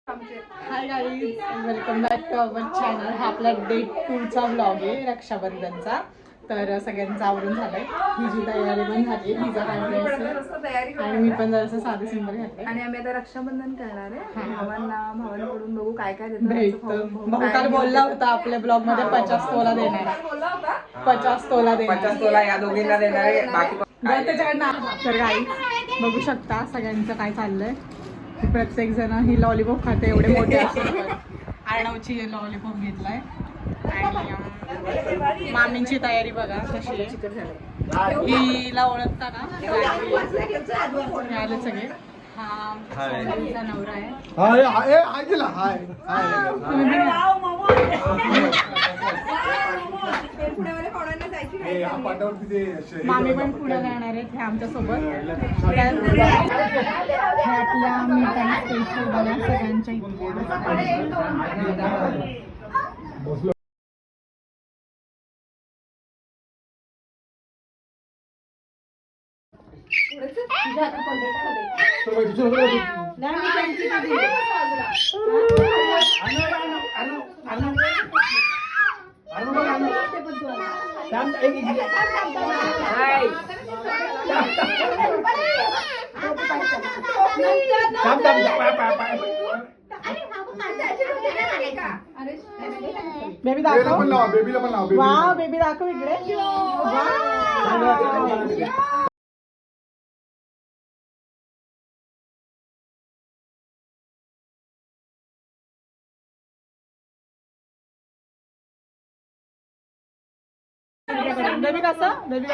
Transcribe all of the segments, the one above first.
High guys, welcome back to our channel. हा आपला day 2चा vlog आहे रक्षाबंधनचा. तर सगळ्यांचं आवरून झालंय. हिची तयारी पण झाली, हिचा काय आणि मी पण जरासं साधे सिंपल घातले. आणि आम्ही आता रक्षाबंधन करणार आहे. भावांकडून बघू काय काय भेटतं. भाऊ काल बोलला होता आपल्या ब्लॉग मध्ये 50 तोला देणार. 50 तोला देणार, 50 तोला या दोघींना देणार आहे. बाकी त्याच्याकडनं. तर गाईज बघू शकता सगळ्यांचं काय चाललंय. प्रत्येक जण ही लॉलीपॉप खाते, एवढे मोठे असून. आर्णवची लॉलीपॉप घेतलाय आणि मामींची तयारी बघा कशी आहे. हिला ओळखता का? आले सगळे. हा तिचा नवरा आहे. मामी पण पुण्याला येणार आहेत हे आमच्या सोबत. आपल्या मीठ स्पेशल बघा सगळ्यांच्या बेबी दाखव. बेबीला पण लाव. वाव, बेबी दाखव इकडे. बेबी कसं? बेबी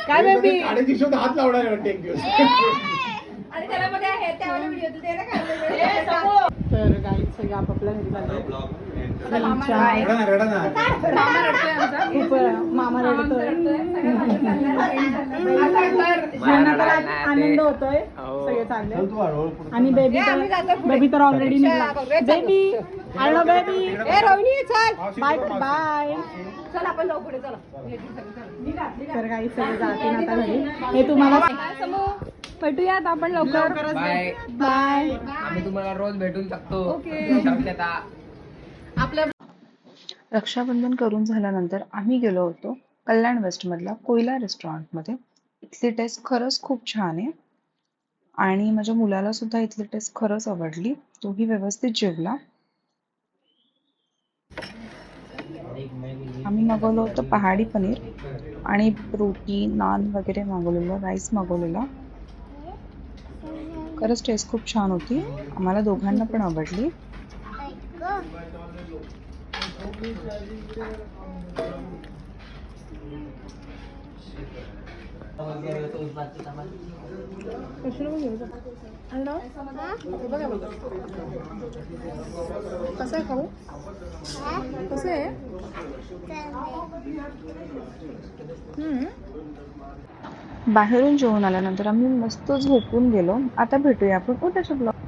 काय बेबी? आणि तिशोत हात लावणार आहे एक दिवस. तर गाईड सगळे आपापल्या घरी चालले. खूप मामा रडतोय. आनंद होतोय. सगळे चालले. आणि बेबी तर ऑलरेडी निघाला. बेबी आलो. Baby bye bye. चल आपण जाऊ पुढे. चला. तर काही सगळे जातील आता घरी. हे तुम्हाला भेटूयात आपण लवकर. Bye bye. आम्ही तुम्हाला रोज भेटून शकतो. आपल्या रक्षाबंधन करून झाल्यानंतर आम्ही गेलो होतो कल्याण वेस्ट मधला कोयला रेस्टॉरंटमध्ये. इथली टेस्ट खरंच खूप छान आहे आणि माझ्या मुलाला सुद्धा इथली टेस्ट खरंच आवडली. तोही व्यवस्थित जेवला. आम्ही मागवलं होतं पहाडी पनीर आणि रोटी नान वगैरे मागवलेलं, राईस मागवलेला. खरंच टेस्ट खूप छान होती. आम्हाला दोघांना पण आवडली. कसं आहे खाऊ? कसं आहे? बाहेरून जेवून आल्यानंतर आम्ही मस्त झोपून गेलो. आता भेटूया आपण उद्याच्या ब्लॉग.